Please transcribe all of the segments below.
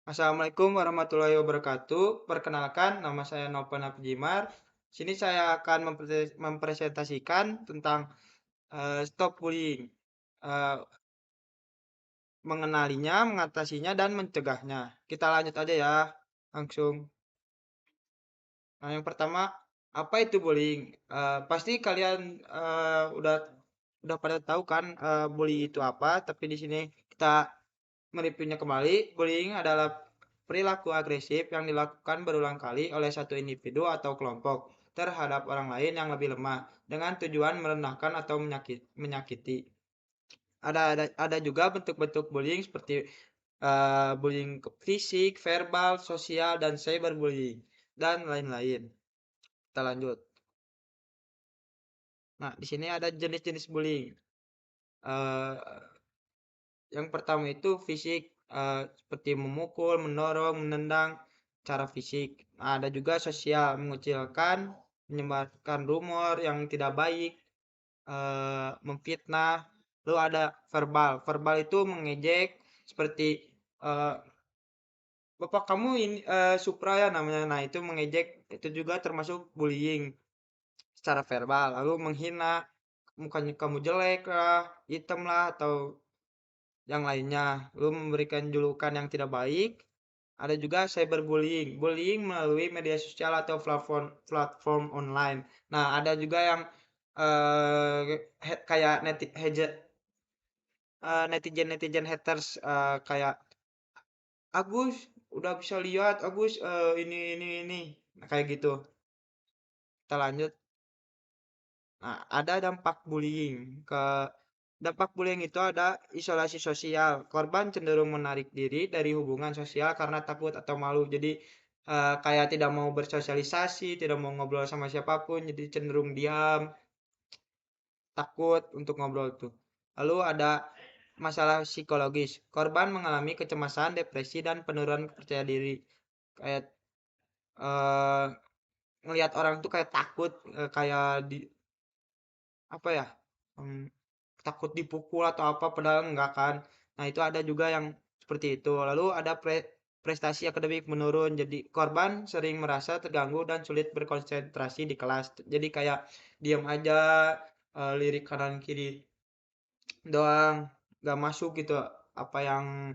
Assalamualaikum warahmatullahi wabarakatuh. Perkenalkan, nama saya Novan Abdimar. Sini saya akan mempresentasikan tentang stop bullying, eh, mengenalinya, mengatasinya, dan mencegahnya. Kita lanjut aja ya, langsung. Nah, yang pertama, apa itu bullying? Pasti kalian udah pada tahu kan bullying itu apa, tapi di sini kita mereviewnya kembali. Bullying adalah perilaku agresif yang dilakukan berulang kali oleh satu individu atau kelompok terhadap orang lain yang lebih lemah dengan tujuan merendahkan atau menyakiti. Ada juga bentuk-bentuk bullying seperti bullying fisik, verbal, sosial, dan cyberbullying dan lain-lain. Kita lanjut. Nah, di sini ada jenis-jenis bullying. Eh, yang pertama itu fisik, seperti memukul, mendorong, menendang, cara fisik. Nah, ada juga sosial, mengucilkan, menyebarkan rumor yang tidak baik, memfitnah. Lalu ada verbal. Verbal itu mengejek, seperti eh, Bapak kamu ini Supra ya namanya. Nah, itu mengejek, itu juga termasuk bullying secara verbal. Lalu menghina, mukanya kamu jelek lah, hitam lah, atau yang lainnya. Lalu memberikan julukan yang tidak baik. Ada juga cyberbullying, bullying melalui media sosial atau platform online. Nah, ada juga yang kayak netizen haters, kayak Agus udah bisa lihat Agus ini. Nah, kayak gitu. Kita lanjut. Nah, ada dampak bullying itu ada isolasi sosial. Korban cenderung menarik diri dari hubungan sosial karena takut atau malu. Jadi kayak tidak mau bersosialisasi, tidak mau ngobrol sama siapapun, jadi cenderung diam, takut untuk ngobrol tuh. Lalu ada masalah psikologis. Korban mengalami kecemasan, depresi, dan penurunan kepercayaan diri. Kayak eh ngelihat orang tuh kayak takut, kayak di apa ya? hmm, Takut dipukul atau apa padahal enggak kan. Nah, itu ada juga yang seperti itu. Lalu ada prestasi akademik menurun. Jadi korban sering merasa terganggu dan sulit berkonsentrasi di kelas. Jadi kayak diam aja, lirik kanan kiri doang, nggak masuk gitu apa yang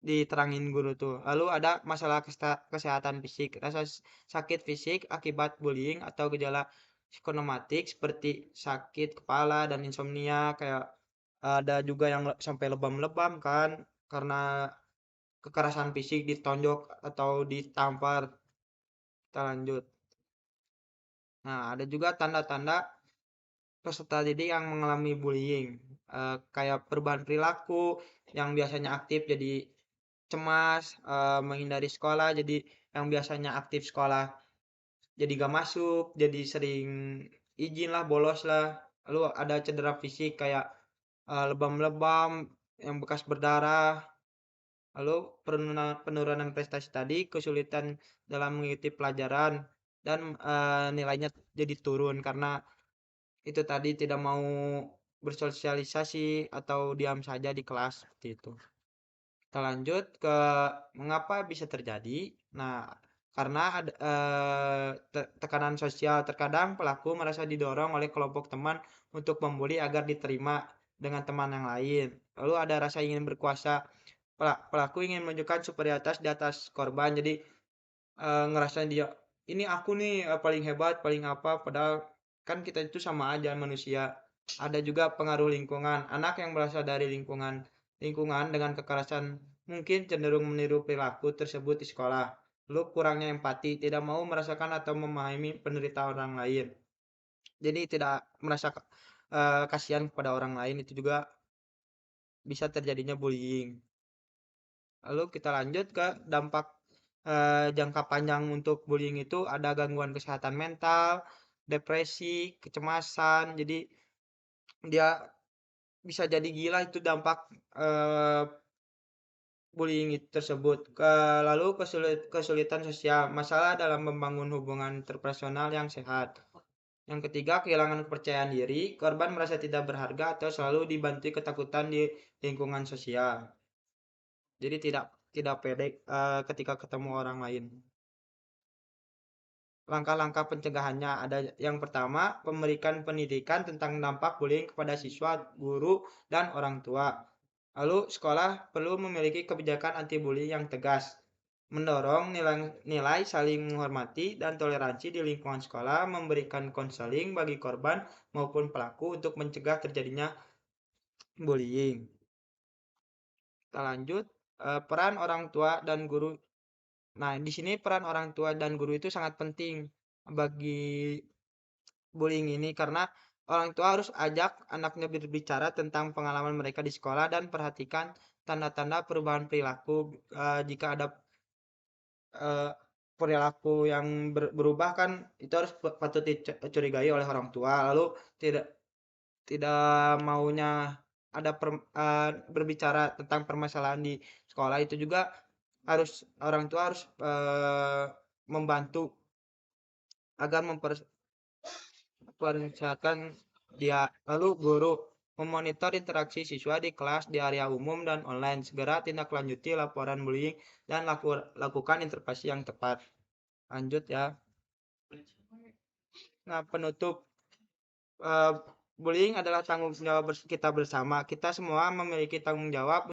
diterangin guru tuh. Lalu ada masalah kesehatan fisik, rasa sakit fisik akibat bullying atau gejala psikosomatik seperti sakit kepala dan insomnia, kayak ada juga yang sampai lebam-lebam kan karena kekerasan fisik, ditonjok atau ditampar. Kita lanjut. Nah, ada juga tanda-tanda peserta didik yang mengalami bullying, kayak perubahan perilaku yang biasanya aktif jadi cemas, menghindari sekolah, jadi yang biasanya aktif sekolah jadi gak masuk, jadi sering izin lah, bolos lah. Lalu ada cedera fisik kayak lebam-lebam yang bekas berdarah. Lalu penurunan prestasi tadi, kesulitan dalam mengikuti pelajaran, dan nilainya jadi turun karena itu tadi tidak mau bersosialisasi atau diam saja di kelas seperti itu. Kita lanjut ke mengapa bisa terjadi. Nah, karena ada tekanan sosial, terkadang pelaku merasa didorong oleh kelompok teman untuk membuli agar diterima dengan teman yang lain. Lalu ada rasa ingin berkuasa. Pelaku ingin menunjukkan superioritas di atas korban. Jadi ngerasain dia ini aku nih paling hebat, paling apa, padahal kan kita itu sama aja manusia. Ada juga pengaruh lingkungan. Anak yang berasal dari lingkungan dengan kekerasan mungkin cenderung meniru perilaku tersebut di sekolah. Lalu kurangnya empati, tidak mau merasakan atau memahami penderitaan orang lain. Jadi tidak merasa kasihan kepada orang lain, itu juga bisa terjadinya bullying. Lalu kita lanjut ke dampak jangka panjang untuk bullying itu ada gangguan kesehatan mental, depresi, kecemasan. Jadi dia bisa jadi gila itu dampak eh, tersebut. Lalu kesulitan sosial, masalah dalam membangun hubungan interpersonal yang sehat. Yang ketiga, kehilangan kepercayaan diri, korban merasa tidak berharga atau selalu dibantu ketakutan di lingkungan sosial. Jadi tidak tidak pede ketika ketemu orang lain. Langkah-langkah pencegahannya ada yang pertama, memberikan pendidikan tentang dampak bullying kepada siswa, guru, dan orang tua. Lalu, sekolah perlu memiliki kebijakan anti-bully yang tegas, mendorong nilai saling menghormati dan toleransi di lingkungan sekolah, memberikan konseling bagi korban maupun pelaku untuk mencegah terjadinya bullying. Kita lanjut, peran orang tua dan guru. Nah, di sini peran orang tua dan guru itu sangat penting bagi bullying ini karena orang tua harus ajak anaknya berbicara tentang pengalaman mereka di sekolah dan perhatikan tanda-tanda perubahan perilaku. Jika ada eh, perilaku yang berubah kan itu harus patut dicurigai oleh orang tua. Lalu tidak tidak maunya ada berbicara tentang permasalahan di sekolah itu juga harus orang tua harus membantu agar mempersiapkan dia. Lalu guru memonitor interaksi siswa di kelas, di area umum dan online. Segera tindak lanjuti laporan bullying dan lakukan intervensi yang tepat. Lanjut ya. Nah, penutup, eh, bullying adalah tanggung jawab kita bersama. Kita semua memiliki tanggung jawab